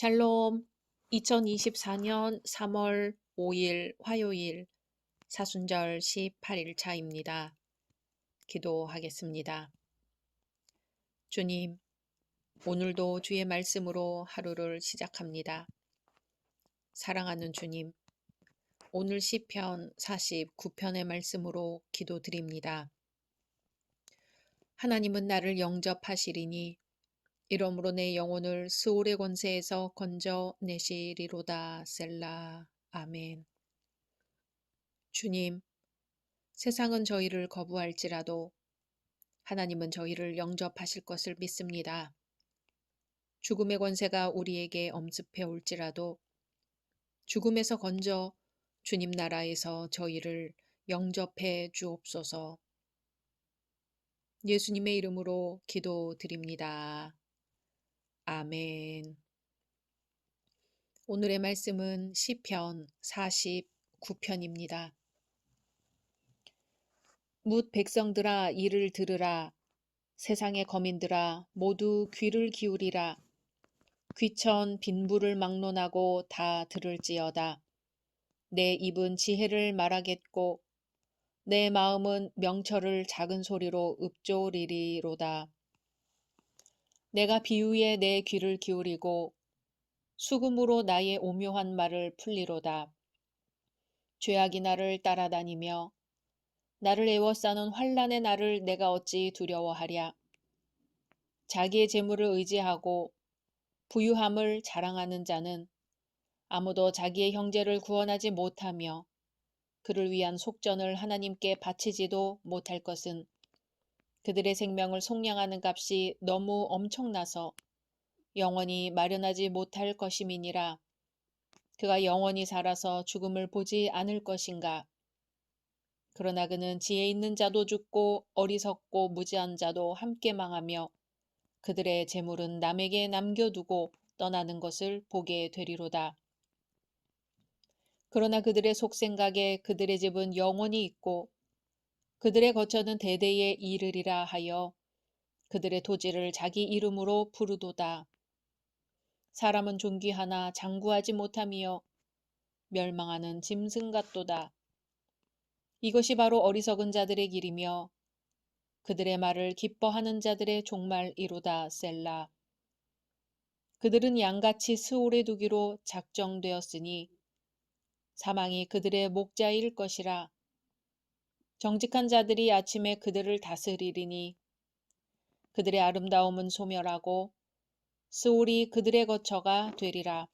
샬롬. 2024년 3월 5일 화요일 사순절 18일차입니다. 기도하겠습니다. 주님, 오늘도 주의 말씀으로 하루를 시작합니다. 사랑하는 주님, 오늘 시편 49편의 말씀으로 기도드립니다. 하나님은 나를 영접하시리니 이러므로 내 영혼을 스올의 권세에서 건져내시리로다. 셀라. 아멘. 주님, 세상은 저희를 거부할지라도 하나님은 저희를 영접하실 것을 믿습니다. 죽음의 권세가 우리에게 엄습해 올지라도 죽음에서 건져 주님 나라에서 저희를 영접해 주옵소서. 예수님의 이름으로 기도드립니다. 아멘. 오늘의 말씀은 시편 49편입니다. 뭇 백성들아 이를 들으라. 세상의 거민들아 모두 귀를 기울이라. 귀천 빈부를 막론하고 다 들을지어다. 내 입은 지혜를 말하겠고 내 마음은 명철을 작은 소리로 읊조리리로다. 내가 비유에 내 귀를 기울이고 수금으로 나의 오묘한 말을 풀리로다. 죄악이 나를 따라다니며 나를 애워싸는 환난의 날을 내가 어찌 두려워하랴. 자기의 재물을 의지하고 부유함을 자랑하는 자는 아무도 자기의 형제를 구원하지 못하며 그를 위한 속전을 하나님께 바치지도 못할 것은 그들의 생명을 속량하는 값이 너무 엄청나서 영원히 마련하지 못할 것임이니라. 그가 영원히 살아서 죽음을 보지 않을 것인가. 그러나 그는 지혜 있는 자도 죽고 어리석고 무지한 자도 함께 망하며 그들의 재물은 남에게 남겨두고 떠나는 것을 보게 되리로다. 그러나 그들의 속생각에 그들의 집은 영원히 있고 그들의 거처는 대대에 이르리라 하여 그들의 토지를 자기 이름으로 부르도다. 사람은 존귀하나 장구하지 못하며 멸망하는 짐승 같도다. 이것이 바로 어리석은 자들의 길이며 그들의 말을 기뻐하는 자들의 종말이로다. 셀라. 그들은 양같이 스올에 두기로 작정되었으니 사망이 그들의 목자일 것이라. 정직한 자들이 아침에 그들을 다스리리니 그들의 아름다움은 소멸하고 스올이 그들의 거처가 되리라.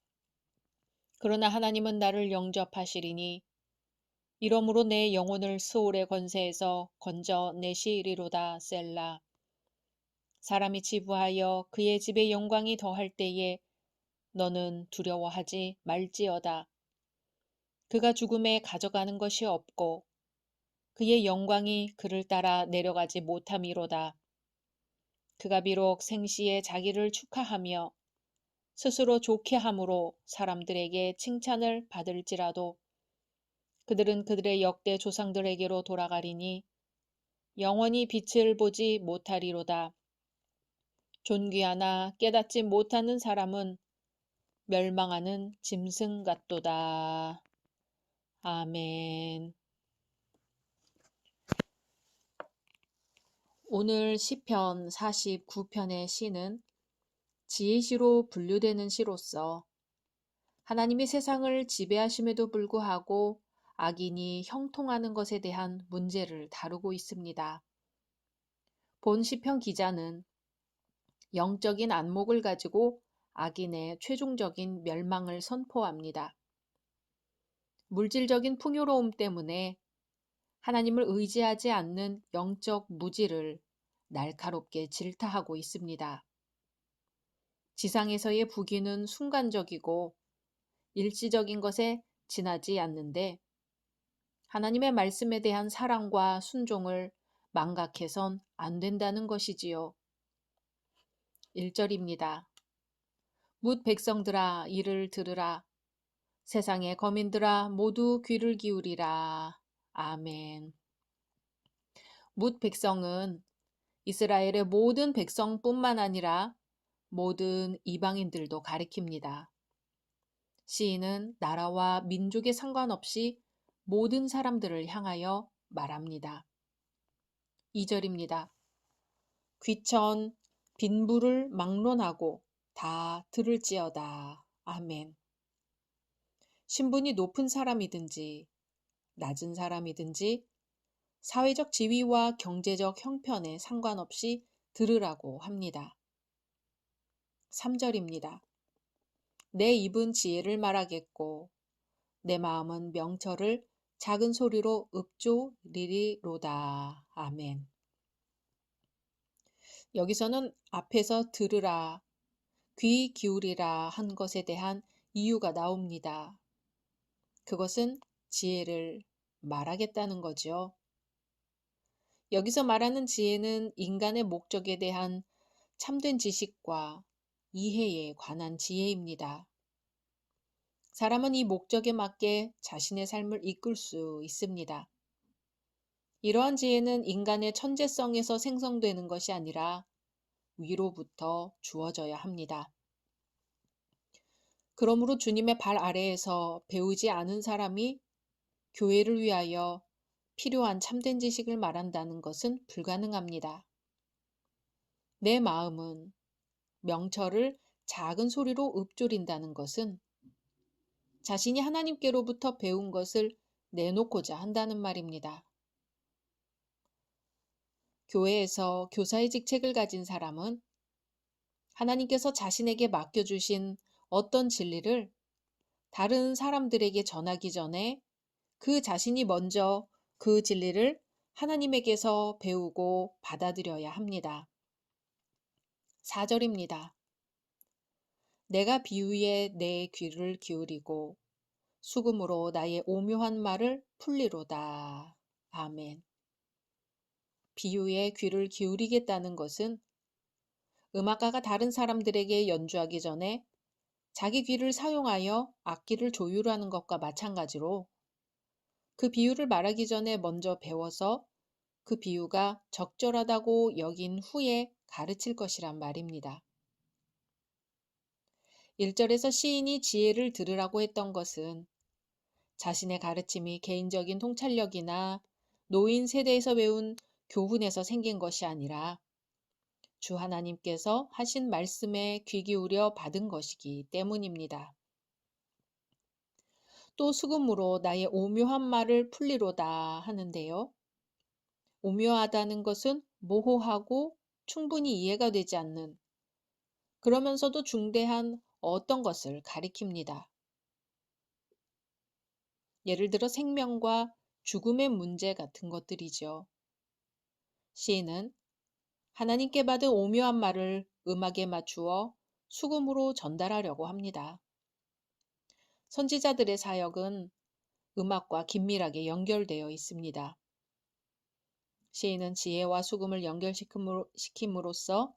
그러나 하나님은 나를 영접하시리니 이러므로 내 영혼을 스올의 권세에서 건져내시리로다. 셀라. 사람이 지부하여 그의 집의 영광이 더할 때에 너는 두려워하지 말지어다. 그가 죽음에 가져가는 것이 없고 그의 영광이 그를 따라 내려가지 못함이로다. 그가 비록 생시에 자기를 축하하며 스스로 좋게 함으로 사람들에게 칭찬을 받을지라도 그들은 그들의 역대 조상들에게로 돌아가리니 영원히 빛을 보지 못하리로다. 존귀하나 깨닫지 못하는 사람은 멸망하는 짐승 같도다. 아멘. 오늘 시편 49편의 시는 지혜시로 분류되는 시로서 하나님이 세상을 지배하심에도 불구하고 악인이 형통하는 것에 대한 문제를 다루고 있습니다. 본 시편 기자는 영적인 안목을 가지고 악인의 최종적인 멸망을 선포합니다. 물질적인 풍요로움 때문에 하나님을 의지하지 않는 영적 무지를 날카롭게 질타하고 있습니다. 지상에서의 부귀는 순간적이고 일시적인 것에 지나지 않는데 하나님의 말씀에 대한 사랑과 순종을 망각해선 안 된다는 것이지요. 1절입니다. 뭇 백성들아 이를 들으라. 세상의 거민들아 모두 귀를 기울이라. 아멘. 뭇 백성은 이스라엘의 모든 백성뿐만 아니라 모든 이방인들도 가리킵니다. 시인은 나라와 민족에 상관없이 모든 사람들을 향하여 말합니다. 2절입니다. 귀천 빈부를 막론하고 다 들을지어다. 아멘. 신분이 높은 사람이든지 낮은 사람이든지 사회적 지위와 경제적 형편에 상관없이 들으라고 합니다. 3절입니다. 내 입은 지혜를 말하겠고 내 마음은 명철을 작은 소리로 읊조리리로다. 아멘. 여기서는 앞에서 들으라, 귀 기울이라 한 것에 대한 이유가 나옵니다. 그것은 지혜를 말하겠다는 거죠. 여기서 말하는 지혜는 인간의 목적에 대한 참된 지식과 이해에 관한 지혜입니다. 사람은 이 목적에 맞게 자신의 삶을 이끌 수 있습니다. 이러한 지혜는 인간의 천재성에서 생성되는 것이 아니라 위로부터 주어져야 합니다. 그러므로 주님의 발 아래에서 배우지 않은 사람이 교회를 위하여 필요한 참된 지식을 말한다는 것은 불가능합니다. 내 마음은 명철을 작은 소리로 읊조린다는 것은 자신이 하나님께로부터 배운 것을 내놓고자 한다는 말입니다. 교회에서 교사의 직책을 가진 사람은 하나님께서 자신에게 맡겨주신 어떤 진리를 다른 사람들에게 전하기 전에 그 자신이 먼저 그 진리를 하나님에게서 배우고 받아들여야 합니다. 4절입니다. 내가 비유에 내 귀를 기울이고 수금으로 나의 오묘한 말을 풀리로다. 아멘. 비유에 귀를 기울이겠다는 것은 음악가가 다른 사람들에게 연주하기 전에 자기 귀를 사용하여 악기를 조율하는 것과 마찬가지로 그 비유를 말하기 전에 먼저 배워서 그 비유가 적절하다고 여긴 후에 가르칠 것이란 말입니다. 1절에서 시인이 지혜를 들으라고 했던 것은 자신의 가르침이 개인적인 통찰력이나 노인 세대에서 배운 교훈에서 생긴 것이 아니라 주 하나님께서 하신 말씀에 귀 기울여 받은 것이기 때문입니다. 또 수금으로 나의 오묘한 말을 풀리로다 하는데요. 오묘하다는 것은 모호하고 충분히 이해가 되지 않는, 그러면서도 중대한 어떤 것을 가리킵니다. 예를 들어 생명과 죽음의 문제 같은 것들이죠. 시인은 하나님께 받은 오묘한 말을 음악에 맞추어 수금으로 전달하려고 합니다. 선지자들의 사역은 음악과 긴밀하게 연결되어 있습니다. 시인은 지혜와 수금을 연결시킴으로써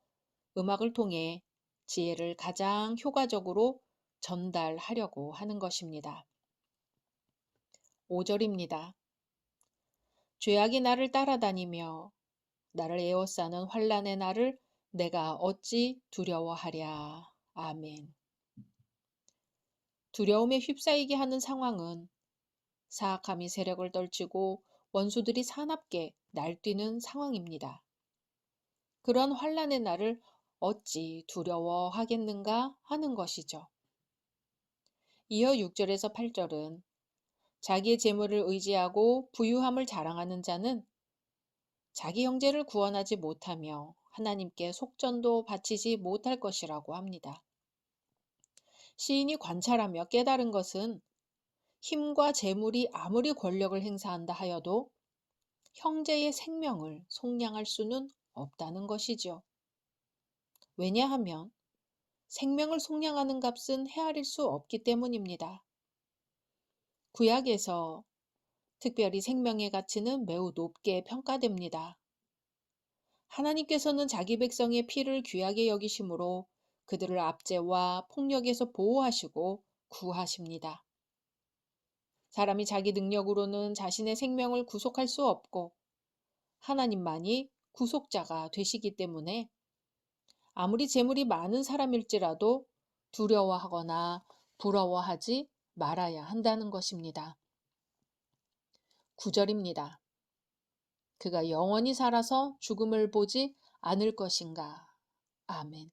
음악을 통해 지혜를 가장 효과적으로 전달하려고 하는 것입니다. 5절입니다. 죄악이 나를 따라다니며 나를 에워싸는 환난의 날을 내가 어찌 두려워하랴. 아멘. 두려움에 휩싸이게 하는 상황은 사악함이 세력을 떨치고 원수들이 사납게 날뛰는 상황입니다. 그런 환난의 날을 어찌 두려워하겠는가 하는 것이죠. 이어 6절에서 8절은 자기의 재물을 의지하고 부유함을 자랑하는 자는 자기 형제를 구원하지 못하며 하나님께 속전도 바치지 못할 것이라고 합니다. 시인이 관찰하며 깨달은 것은 힘과 재물이 아무리 권력을 행사한다 하여도 형제의 생명을 속량할 수는 없다는 것이죠. 왜냐하면 생명을 속량하는 값은 헤아릴 수 없기 때문입니다. 구약에서 특별히 생명의 가치는 매우 높게 평가됩니다. 하나님께서는 자기 백성의 피를 귀하게 여기심으로 그들을 압제와 폭력에서 보호하시고 구하십니다. 사람이 자기 능력으로는 자신의 생명을 구속할 수 없고 하나님만이 구속자가 되시기 때문에 아무리 재물이 많은 사람일지라도 두려워하거나 부러워하지 말아야 한다는 것입니다. 9절입니다. 그가 영원히 살아서 죽음을 보지 않을 것인가. 아멘.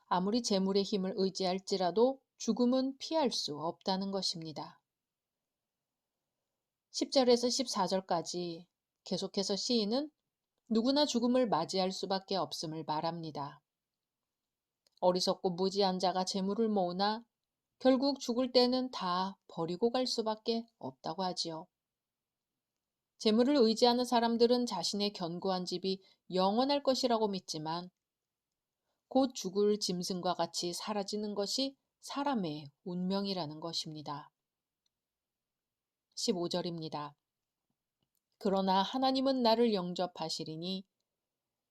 아무리 재물의 힘을 의지할지라도 죽음은 피할 수 없다는 것입니다. 10절에서 14절까지 계속해서 시인은 누구나 죽음을 맞이할 수밖에 없음을 말합니다. 어리석고 무지한 자가 재물을 모으나 결국 죽을 때는 다 버리고 갈 수밖에 없다고 하지요. 재물을 의지하는 사람들은 자신의 견고한 집이 영원할 것이라고 믿지만 곧 죽을 짐승과 같이 사라지는 것이 사람의 운명이라는 것입니다. 15절입니다. 그러나 하나님은 나를 영접하시리니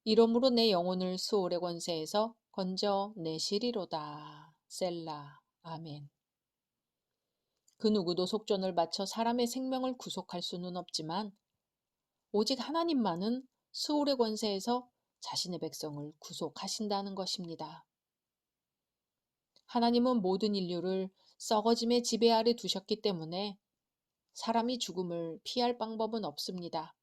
이러므로 내 영혼을 수월의 권세에서 건져 내시리로다. 셀라. 아멘. 그 누구도 속전을 바쳐 사람의 생명을 구속할 수는 없지만 오직 하나님만은 수월의 권세에서 자신의 백성을 구속하신다는 것입니다. 하나님은 모든 인류를 썩어짐의 지배 아래 두셨기 때문에 사람이 죽음을 피할 방법은 없습니다.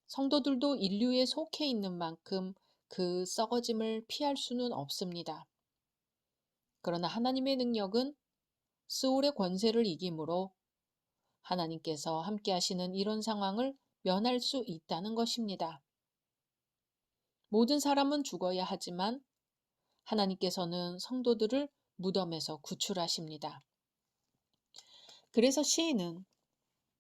성도들도 인류에 속해 있는 만큼 그 썩어짐을 피할 수는 없습니다. 그러나 하나님의 능력은 스올의 권세를 이기므로 하나님께서 함께 하시는 이런 상황을 면할 수 있다는 것입니다. 모든 사람은 죽어야 하지만 하나님께서는 성도들을 무덤에서 구출하십니다. 그래서 시인은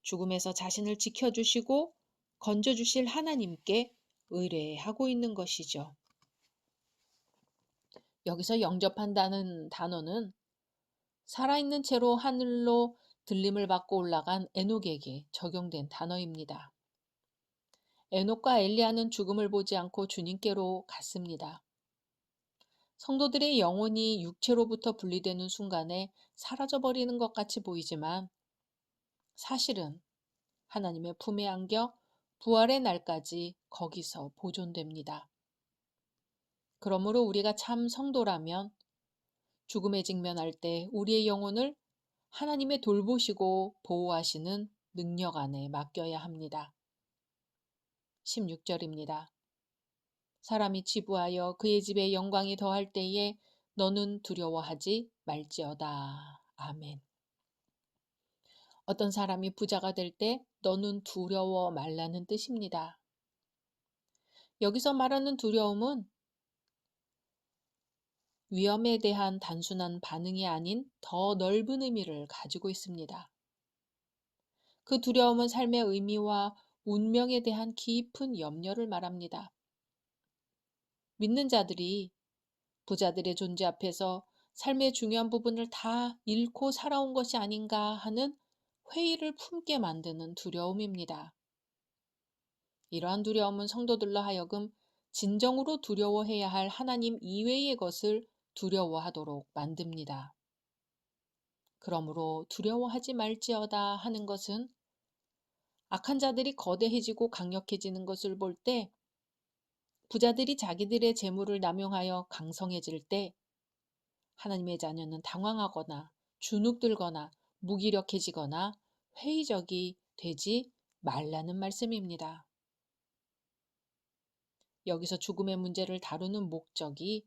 죽음에서 자신을 지켜주시고 건져주실 하나님께 의뢰하고 있는 것이죠. 여기서 영접한다는 단어는 살아있는 채로 하늘로 들림을 받고 올라간 에녹에게 적용된 단어입니다. 에녹과 엘리야는 죽음을 보지 않고 주님께로 갔습니다. 성도들의 영혼이 육체로부터 분리되는 순간에 사라져버리는 것 같이 보이지만 사실은 하나님의 품에 안겨 부활의 날까지 거기서 보존됩니다. 그러므로 우리가 참 성도라면 죽음에 직면할 때 우리의 영혼을 하나님의 돌보시고 보호하시는 능력 안에 맡겨야 합니다. 16절입니다. 사람이 지부하여 그의 집에 영광이 더할 때에 너는 두려워하지 말지어다. 아멘. 어떤 사람이 부자가 될 때 너는 두려워 말라는 뜻입니다. 여기서 말하는 두려움은 위험에 대한 단순한 반응이 아닌 더 넓은 의미를 가지고 있습니다. 그 두려움은 삶의 의미와 운명에 대한 깊은 염려를 말합니다. 믿는 자들이 부자들의 존재 앞에서 삶의 중요한 부분을 다 잃고 살아온 것이 아닌가 하는 회의를 품게 만드는 두려움입니다. 이러한 두려움은 성도들로 하여금 진정으로 두려워해야 할 하나님 이외의 것을 두려워하도록 만듭니다. 그러므로 두려워하지 말지어다 하는 것은 악한 자들이 거대해지고 강력해지는 것을 볼 때, 부자들이 자기들의 재물을 남용하여 강성해질 때 하나님의 자녀는 당황하거나 주눅들거나 무기력해지거나 회의적이 되지 말라는 말씀입니다. 여기서 죽음의 문제를 다루는 목적이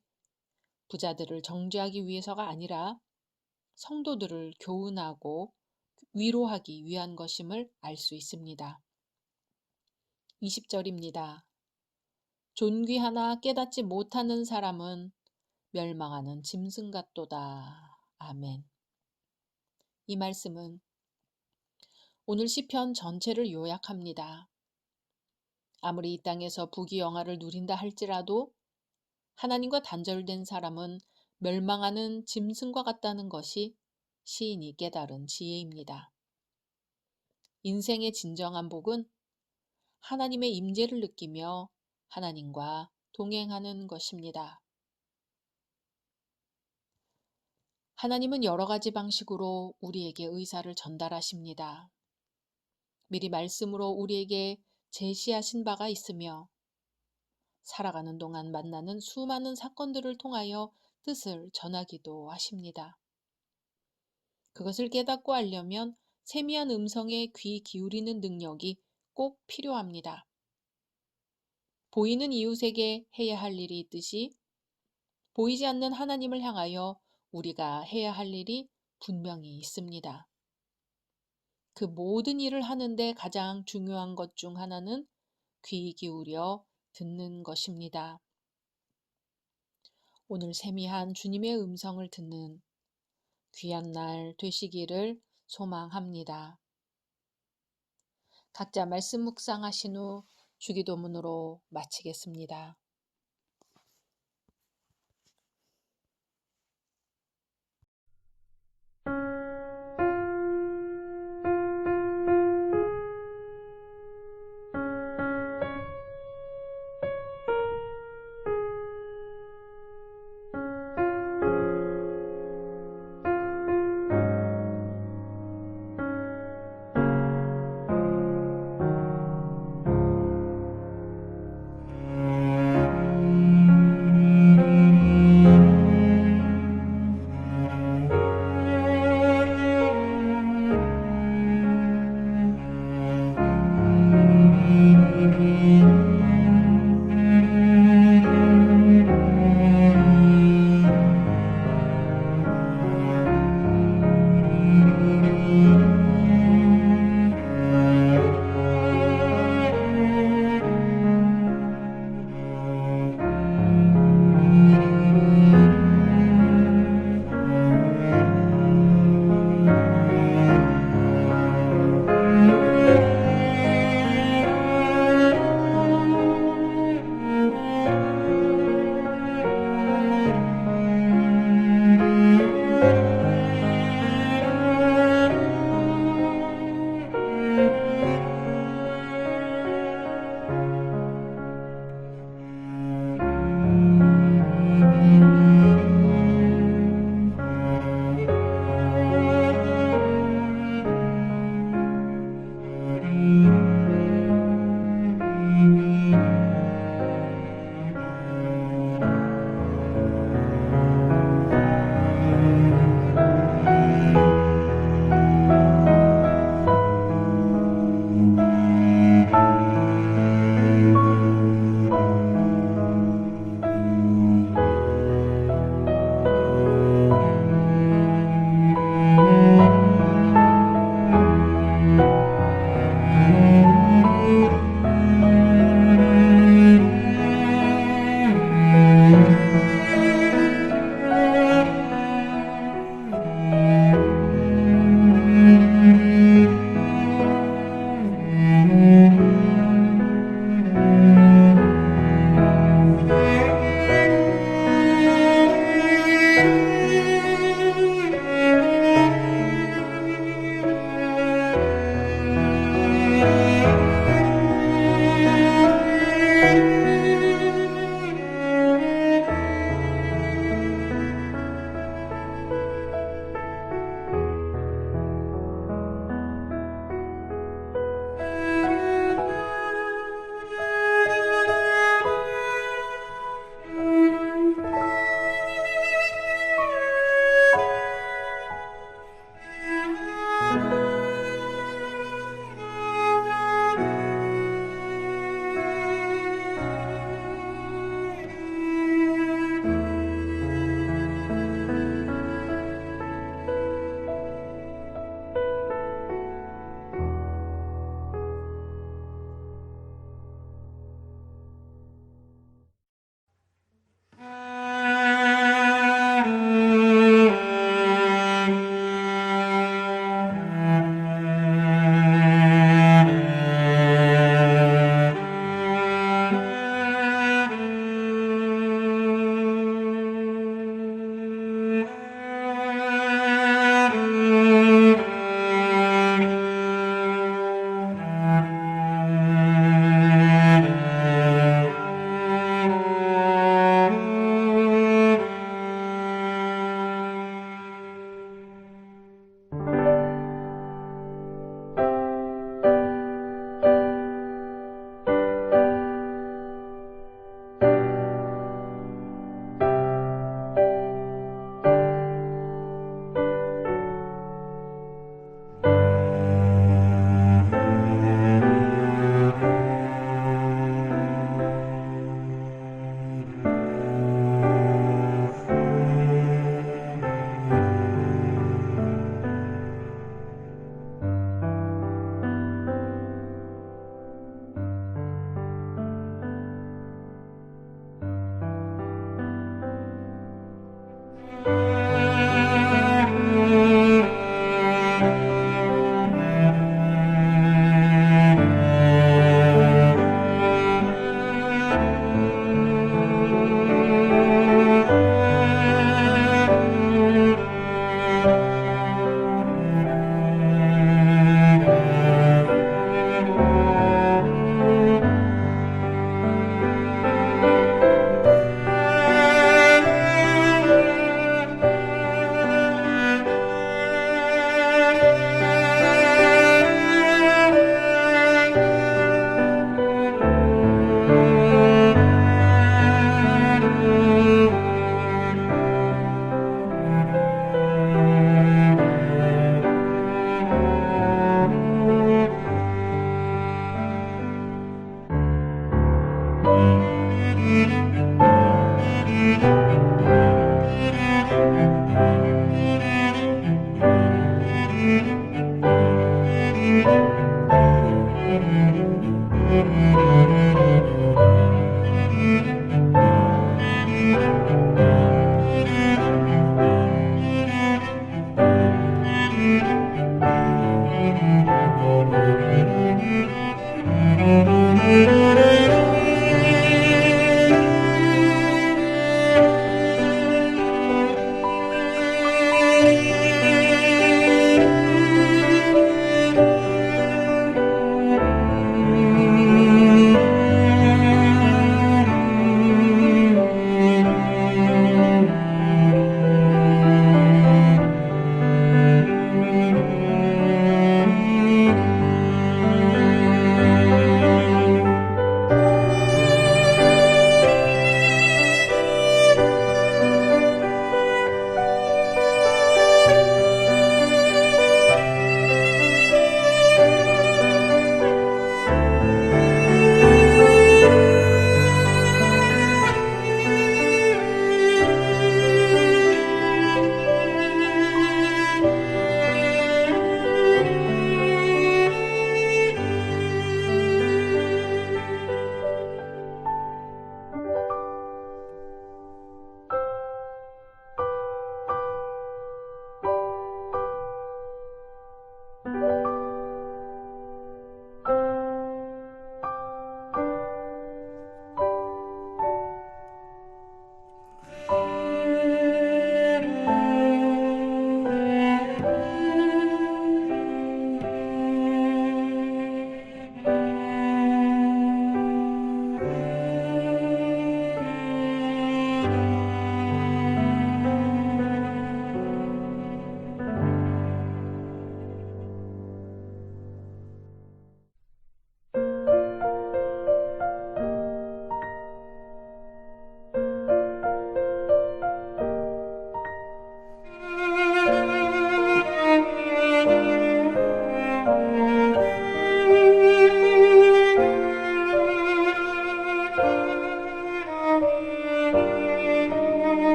부자들을 정죄하기 위해서가 아니라 성도들을 교훈하고 위로하기 위한 것임을 알 수 있습니다. 20절입니다. 존귀하나 깨닫지 못하는 사람은 멸망하는 짐승 같도다. 아멘. 이 말씀은 오늘 시편 전체를 요약합니다. 아무리 이 땅에서 부귀영화를 누린다 할지라도 하나님과 단절된 사람은 멸망하는 짐승과 같다는 것이 시인이 깨달은 지혜입니다. 인생의 진정한 복은 하나님의 임재를 느끼며 하나님과 동행하는 것입니다. 하나님은 여러 가지 방식으로 우리에게 의사를 전달하십니다. 미리 말씀으로 우리에게 제시하신 바가 있으며 살아가는 동안 만나는 수많은 사건들을 통하여 뜻을 전하기도 하십니다. 그것을 깨닫고 알려면 세미한 음성에 귀 기울이는 능력이 꼭 필요합니다. 보이는 이웃에게 해야 할 일이 있듯이 보이지 않는 하나님을 향하여 우리가 해야 할 일이 분명히 있습니다. 그 모든 일을 하는데 가장 중요한 것 중 하나는 귀 기울여 듣는 것입니다. 오늘 세미한 주님의 음성을 듣는 귀한 날 되시기를 소망합니다. 각자 말씀 묵상하신 후 주기도문으로 마치겠습니다.